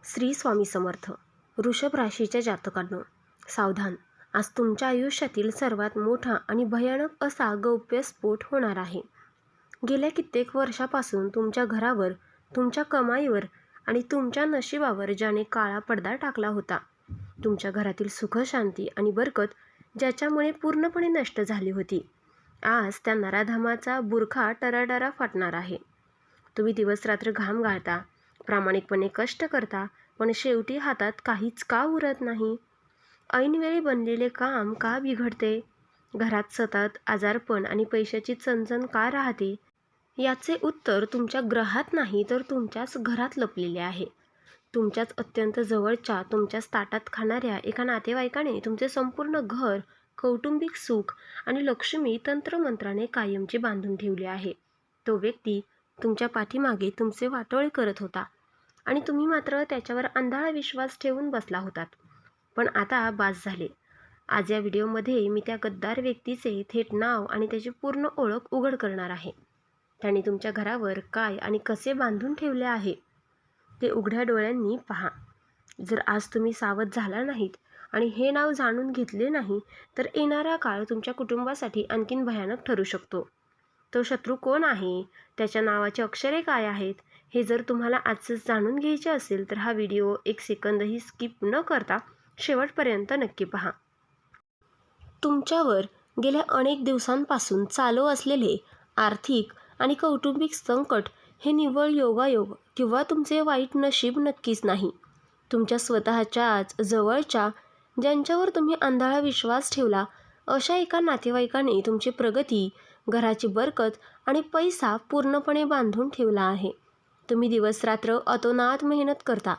श्री स्वामी समर्थ. वृषभ राशीच्या जातकांनो, सावधान. आज तुमच्या आयुष्यातील सर्वात मोठा आणि भयानक असा गौप्यस्फोट होणार आहे. गेल्या कित्येक वर्षापासून तुमच्या घरावर, तुमच्या कमाईवर आणि तुमच्या नशिबावर ज्याने काळा पडदा टाकला होता, तुमच्या घरातील सुख, शांती आणि बरकत ज्याच्यामुळे पूर्णपणे नष्ट झाली होती, आज त्या नराधमाचा बुरखा टराटरा फाटणार आहे. तुम्ही दिवसरात्र घाम गाळता, प्रामाणिकपणे कष्ट करता, पण शेवटी हातात काहीच का उरत नाही? ऐनवेळी बनलेले काम का बिघडते? घरात सतत आजारपण आणि पैशाची चणचण का राहते? याचे उत्तर तुमच्या ग्रहात नाही तर तुमच्याच घरात लपलेले आहे. तुमच्याच अत्यंत जवळच्या, तुमच्याच ताटात खाणाऱ्या एका नातेवाईकाने तुमचे संपूर्ण घर, कौटुंबिक सुख आणि लक्ष्मी तंत्रमंत्राने कायमची बांधून ठेवली आहे. तो व्यक्ती तुमच्या पाठीमागे तुमचे वाटोळे करत होता आणि तुम्ही मात्र त्याच्यावर अंधाळा विश्वास ठेवून बसला होतात. पण आता बास झाले. आज या व्हिडिओमध्ये मी त्या गद्दार व्यक्तीचे थेट नाव आणि त्याची पूर्ण ओळख उघड करणार आहे. त्याने तुमच्या घरावर काय आणि कसे बांधून ठेवले आहे ते उघड्या डोळ्यांनी पहा. जर आज तुम्ही सावध झाला नाहीत आणि हे नाव जाणून घेतले नाही, तर येणारा काळ तुमच्या कुटुंबासाठी आणखीन भयानक ठरू शकतो. तो शत्रू कोण आहे, त्याच्या नावाची अक्षरे काय आहेत, हे जर तुम्हाला आजच जाणून घ्यायचे असेल तर हा व्हिडिओ एक सेकंदही स्किप न करता शेवटपर्यंत नक्की पहा. तुमच्यावर गेल्या अनेक दिवसांपासून चालू असलेले आर्थिक आणि कौटुंबिक संकट हे निव्वळ योगायोग किंवा तुमचे वाईट नशीब नक्कीच नाही. तुमच्या स्वतःच्याच जवळच्या, ज्यांच्यावर तुम्ही अंधाळा विश्वास ठेवला, अशा एका नातेवाईकाने तुमची प्रगती, घराची बरकत आणि पैसा पूर्णपणे बांधून ठेवला आहे. तुम्ही दिवसरात्र अतोनात मेहनत करता,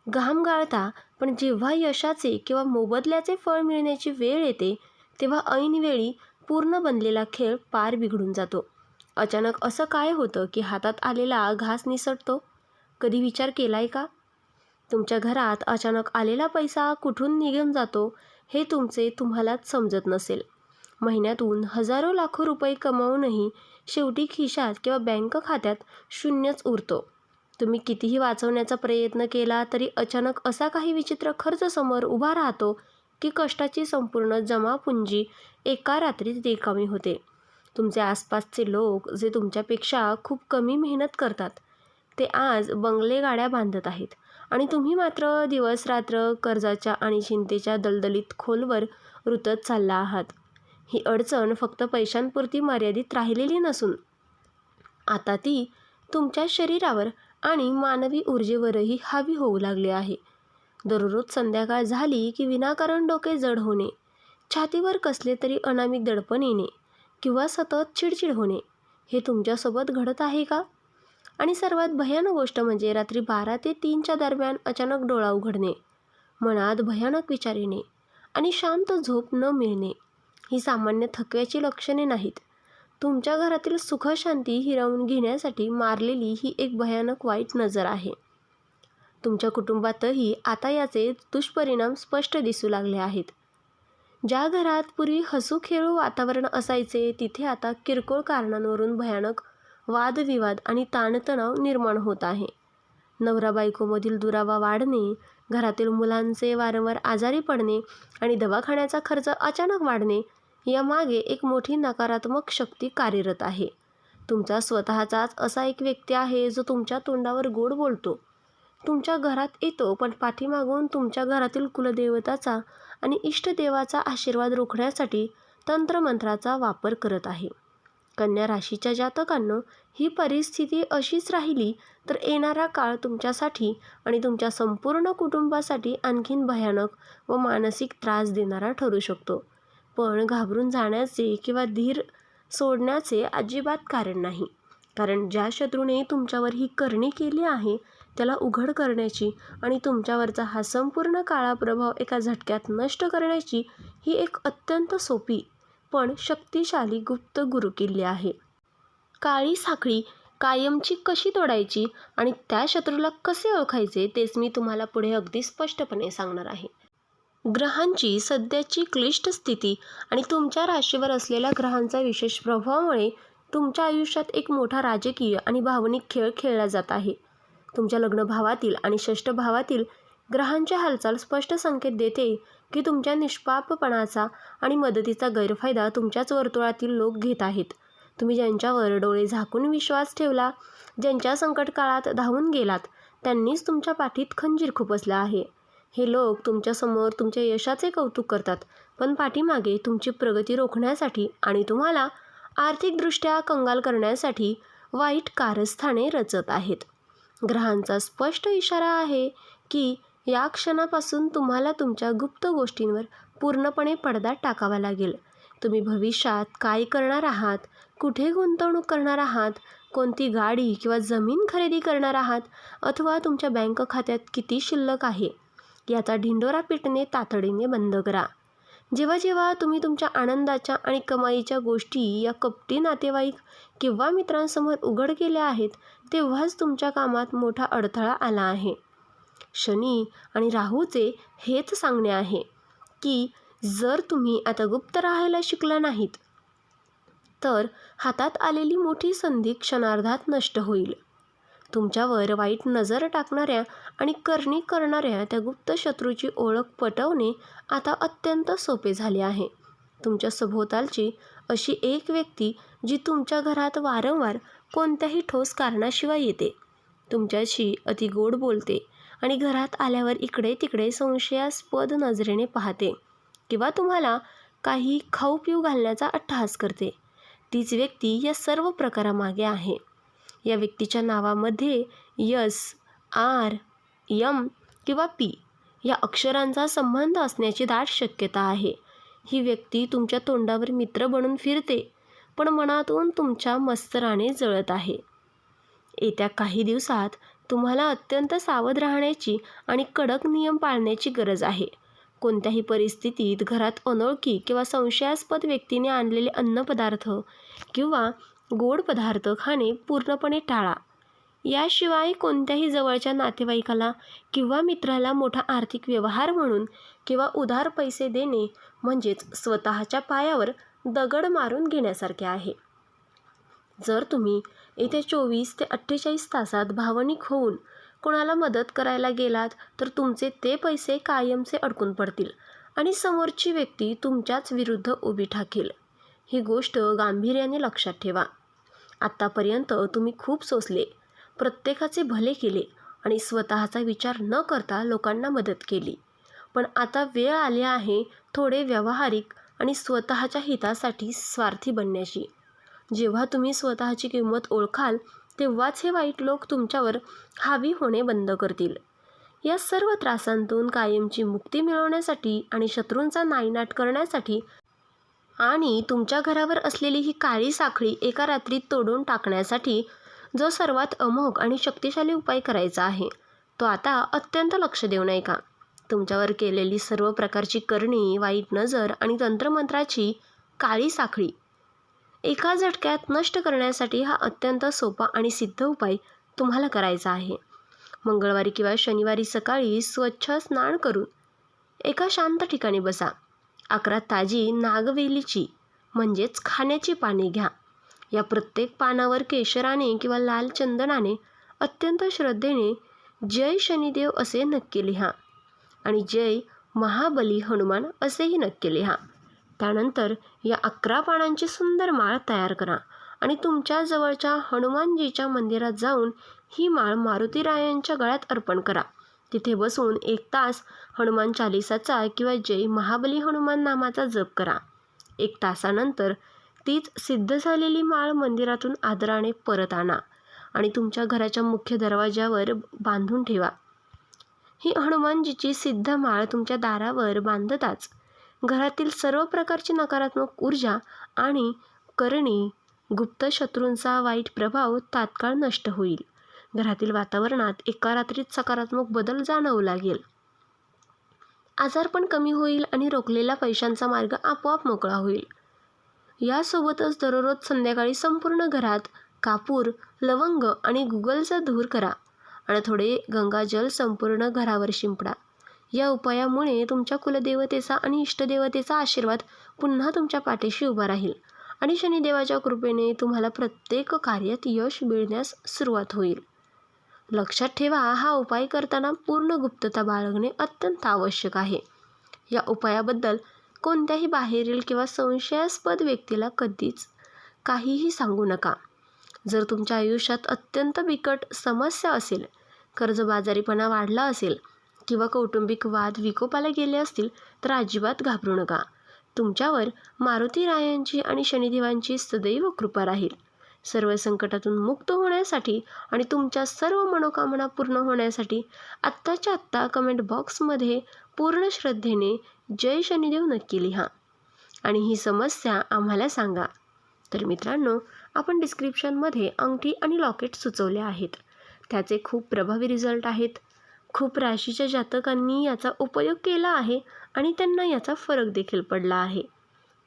घाम गाळता, पण जेव्हा यशाचे किंवा मोबदल्याचे फळ मिळण्याची वेळ येते, तेव्हा ऐनवेळी पूर्ण बनलेला खेळ पार बिघडून जातो. अचानक असं काय होतं की हातात आलेला घास निसटतो? कधी विचार केलाय का? तुमच्या घरात अचानक आलेला पैसा कुठून निघून जातो हे तुम्हालाच समजत नसेल. महिन्यातून हजारो लाखो रुपये कमावूनही शेवटी खिशात किंवा बँक खात्यात शून्यच उरतो. तुम्ही कितीही वाचवण्याचा प्रयत्न केला तरी अचानक असा काही विचित्र खर्च समोर उभा राहतो की कष्टाची संपूर्ण जमापुंजी एका रात्रीत रिकामी होते. तुमचे आसपासचे लोक जे तुमच्यापेक्षा खूप कमी मेहनत करतात, ते आज बंगले गाड्या बांधत आहेत आणि तुम्ही मात्र दिवसरात्र कर्जाच्या आणि चिंतेच्या दलदलीत खोलवर रुतत चालला आहात. ही अडचण फक्त पैशांपुरती मर्यादित राहिलेली नसून आता ती तुमच्या शरीरावर आणि मानवी ऊर्जेवरही हावी होऊ लागली आहे. दररोज संध्याकाळ झाली की विनाकारण डोके जड होणे, छातीवर कसले तरी अनामिक दडपण येणे किंवा सतत चिडचिड होणे, हे तुमच्यासोबत घडत आहे का? आणि सर्वात भयानक गोष्ट म्हणजे रात्री 12 ते 3च्या दरम्यान अचानक डोळा उघडणे, मनात भयानक विचार येणे आणि शांत झोप न मिळणे. ही सामान्य थकव्याची लक्षणे नाहीत. तुमच्या घरातील सुखशांती हिरावून घेण्यासाठी मारलेली ही एक भयानक वाईट नजर आहे. तुमच्या कुटुंबातही आता याचे दुष्परिणाम स्पष्ट दिसू लागले आहेत. ज्या घरात पूर्वी हसूखेळू वातावरण असायचे, तिथे आता किरकोळ कारणांवरून भयानक वादविवाद आणि ताणतणाव निर्माण होत आहे. नवरा बायकोमधील दुरावा वाढणे, घरातील मुलांचे वारंवार आजारी पडणे आणि दवाखान्याचा खर्च अचानक वाढणे, यामागे एक मोठी नकारात्मक शक्ती कार्यरत आहे. तुमचा स्वतःचाच असा एक व्यक्ती आहे जो तुमच्या तोंडावर गोड बोलतो, तुमच्या घरात येतो, पण पाठीमागून तुमच्या घरातील कुलदेवताचा आणि इष्टदेवाचा आशीर्वाद रोखण्यासाठी तंत्रमंत्राचा वापर करत आहे. कन्या राशीच्या जातकांनो, ही परिस्थिती अशीच राहिली तर येणारा काळ तुमच्यासाठी आणि तुमच्या संपूर्ण कुटुंबासाठी आणखीन भयानक व मानसिक त्रास देणारा ठरू शकतो. पण घाबरून जाण्याचे किंवा धीर सोडण्याचे अजिबात कारण नाही. कारण ज्या शत्रूने तुमच्यावर ही करणी केली आहे, त्याला उघड करण्याची आणि तुमच्यावरचा हा संपूर्ण काळा प्रभाव एका झटक्यात नष्ट करण्याची ही एक अत्यंत सोपी पण शक्तिशाली गुप्त गुरुकिल्ली आहे. काळी साखळी कायमची कशी तोडायची आणि त्या शत्रूला कसे ओळखायचे तेच मी तुम्हाला पुढे अगदी स्पष्टपणे सांगणार आहे. ग्रहांची सध्याची क्लिष्ट स्थिती आणि तुमच्या राशीवर असलेल्या ग्रहांचा विशेष प्रभावामुळे तुमच्या आयुष्यात एक मोठा राजकीय आणि भावनिक खेळ खेळला जात आहे. तुमच्या लग्न भावातील आणि षष्ठ भावातील ग्रहांची हालचाल स्पष्ट संकेत देते की तुमच्या निष्पापपणाचा आणि मदतीचा गैरफायदा तुमच्याच वर्तुळातील लोक घेत आहेत. तुम्ही ज्यांच्यावर डोळे झाकून विश्वास ठेवला, ज्यांच्या संकट काळात धावून गेलात, त्यांनीच तुमच्या पाठीत खंजीर खुपसला आहे. हे लोक तुमच्यासमोर तुमच्या यशाचे कौतुक करतात, पण पाठीमागे तुमची प्रगती रोखण्यासाठी आणि तुम्हाला आर्थिकदृष्ट्या कंगाल करण्यासाठी वाईट कारस्थाने रचत आहेत. ग्रहांचा स्पष्ट इशारा आहे की या क्षणापासून तुम्हाला तुमच्या गुप्त गोष्टींवर पूर्णपणे पडदा टाकावा लागेल. तुम्ही भविष्यात काय करणार आहात, कुठे गुंतवणूक करणार आहात, कोणती गाडी किंवा जमीन खरेदी करणार आहात, अथवा तुमच्या बँक खात्यात किती शिल्लक आहे, याचा ढिंडोरा पिटणे तातडीने बंद करा. जेव्हा जेव्हा तुम्ही तुमच्या आनंदाच्या आणि कमाईच्या गोष्टी या कपटी नातेवाईक किंवा मित्रांसमोर उघड केल्या आहेत, तेव्हाच तुमच्या कामात मोठा अडथळा आला आहे. शनी आणि राहूचे हेच सांगणे आहे की जर तुम्ही आता गुप्त राहायला शिकला नाहीत, तर हातात आलेली मोठी संधी क्षणार्धात नष्ट होईल. तुमच्यावर वाईट नजर टाकणाऱ्या आणि करणी करणाऱ्या त्या गुप्त शत्रूची ओळख पटवणे आता अत्यंत सोपे झाले आहे. तुमच्या सभोवतालची अशी एक व्यक्ती जी तुमच्या घरात वारंवार कोणत्याही ठोस कारणाशिवाय येते, तुमच्याशी अति गोड बोलते आणि घरात आल्यावर इकडे तिकडे संशयास्पद नजरेने पाहते किंवा तुम्हाला काही खाऊ पिऊ घालण्याचा अट्टहास करते, तीच व्यक्ती या सर्व प्रकारामागे आहे. या व्यक्तीच्या नावामध्ये यस, आर, यम किंवा पी या अक्षरांचा संबंध असण्याची दाट शक्यता आहे. ही व्यक्ती तुमच्या तोंडावर मित्र बनून फिरते, पण मनातून तुमच्या मत्सराने जळत आहे. येत्या काही दिवसात तुम्हाला अत्यंत सावध राहण्याची आणि कडक नियम पाळण्याची गरज आहे. कोणत्याही परिस्थितीत घरात अनोळखी किंवा संशयास्पद व्यक्तीने आणलेले अन्नपदार्थ किंवा गोड पदार्थ खाणे पूर्णपणे टाळा. याशिवाय कोणत्याही जवळच्या नातेवाईकाला किंवा मित्राला मोठा आर्थिक व्यवहार म्हणून किंवा उधार पैसे देणे म्हणजेच स्वतःच्या पायावर दगड मारून घेण्यासारखे आहे. जर तुम्ही येत्या 24 ते 48 तासात भावनिक होऊन कोणाला मदत करायला गेलात, तर तुमचे ते पैसे कायमचे अडकून पडतील आणि समोरची व्यक्ती तुमच्याच विरुद्ध उभी ठाकेल. ही गोष्ट गांभीर्याने लक्षात ठेवा. आत्तापर्यंत तुम्ही खूप सोसले, प्रत्येकाचे भले केले आणि स्वतःचा विचार न करता लोकांना मदत केली. पण आता वेळ आली आहे थोडे व्यावहारिक आणि स्वतःच्या हितासाठी स्वार्थी बनण्याची. जेव्हा तुम्ही स्वतःची किंमत ओळखाल, तेव्हाच हे वाईट लोक तुमच्यावर हावी होणे बंद करतील. या सर्व त्रासांतून कायमची मुक्ती मिळवण्यासाठी आणि शत्रूंचा नायनाट करण्यासाठी आणि तुमच्या घरावर असलेली ही काळी साखळी एका रात्रीत तोडून टाकण्यासाठी जो सर्वात अमोघ आणि शक्तिशाली उपाय करायचा आहे, तो आता अत्यंत लक्ष देऊन ऐका. तुमच्यावर केलेली सर्व प्रकारची करणी, वाईट नजर आणि तंत्रमंत्राची काळी साखळी एका झटक्यात नष्ट करण्यासाठी हा अत्यंत सोपा आणि सिद्ध उपाय तुम्हाला करायचा आहे. मंगळवारी किंवा शनिवारी सकाळी स्वच्छ स्नान करून एका शांत ठिकाणी बसा. 11 ताजी नागवेलीची म्हणजेच खाण्याची पाने घ्या. या प्रत्येक पानावर केशराने किंवा लाल चंदनाने अत्यंत श्रद्धेने जय शनिदेव असे नक्की लिहा आणि जय महाबली हनुमान असेही नक्की लिहा. त्यानंतर या 11 पानांची सुंदर माळ तयार करा आणि तुमच्या जवळच्या हनुमानजीच्या मंदिरात जाऊन ही माळ मारुतीरायांच्या गळ्यात अर्पण करा. तिथे बसून 1 तास हनुमान चालिसाचा किंवा जय महाबली हनुमान नामाचा जप करा. 1 तासानंतर तीच सिद्ध झालेली माळ मंदिरातून आदराने परत आणा आणि तुमच्या घराच्या मुख्य दरवाज्यावर बांधून ठेवा. ही हनुमानजीची सिद्ध माळ तुमच्या दारावर बांधताच घरातील सर्व प्रकारची नकारात्मक ऊर्जा आणि करणी, गुप्त शत्रूंचा वाईट प्रभाव तात्काळ नष्ट होईल. घरातील वातावरणात एका रात्रीत सकारात्मक बदल जाणवू लागेल. आजारपण कमी होईल आणि रोखलेला पैशांचा मार्ग आपोआप मोकळा होईल. यासोबतच दररोज संध्याकाळी संपूर्ण घरात कापूर, लवंग आणि गुगलचा धूर करा आणि थोडे गंगाजल संपूर्ण घरावर शिंपडा. या उपायामुळे तुमच्या कुलदेवतेचा आणि इष्टदेवतेचा आशीर्वाद पुन्हा तुमच्या पाठीशी उभा राहील आणि शनिदेवाच्या कृपेने तुम्हाला प्रत्येक कार्यात यश मिळण्यास सुरुवात होईल. लक्षात ठेवा, हा उपाय करताना पूर्ण गुप्तता बाळगणे अत्यंत आवश्यक आहे. या उपायाबद्दल कोणत्याही बाहेरील किंवा संशयास्पद व्यक्तीला कधीच काहीही सांगू नका. जर तुमच्या आयुष्यात अत्यंत बिकट समस्या असेल, कर्जबाजारीपणा वाढला असेल किंवा कौटुंबिक वाद विकोपाला गेले असतील तर अजिबात घाबरू नका. तुमच्यावर मारुती रायांची आणि शनिदेवांची सदैव कृपा राहील. सर्व संकटातून मुक्त होण्यासाठी आणि तुमच्या सर्व मनोकामना पूर्ण होण्यासाठी आत्ताच्या आत्ता कमेंट बॉक्समध्ये पूर्ण श्रद्धेने जय शनिदेव नक्की लिहा आणि ही समस्या आम्हाला सांगा. तर मित्रांनो, आपण डिस्क्रिप्शनमध्ये अंगठी आणि लॉकेट सुचवले आहेत. त्याचे खूप प्रभावी रिझल्ट आहेत. खूप राशीच्या जातकांनी याचा उपयोग केला आहे आणि त्यांना याचा फरक देखील पडला आहे.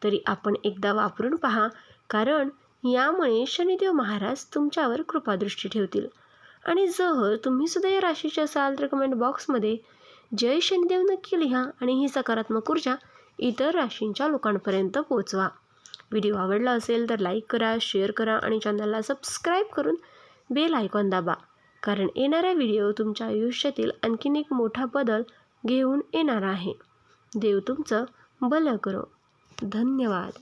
तरी आपण एकदा वापरून पहा, कारण यामुळे शनिदेव महाराज तुमच्यावर कृपादृष्टी ठेवतील. आणि जर तुम्ही सुद्धा या राशीचे असाल तर कमेंट बॉक्समध्ये जय शनिदेव नक्की लिहा आणि ही सकारात्मक ऊर्जा इतर राशींच्या लोकांपर्यंत पोहोचवा. व्हिडिओ आवडला असेल तर लाईक करा, शेअर करा आणि चॅनलला सबस्क्राईब करून बेल आयकॉन दाबा, कारण येणारा व्हिडिओ तुमच्या आयुष्यातील आणखीन एक मोठा बदल घेऊन येणार आहे. देव तुमचं भलं करो. धन्यवाद.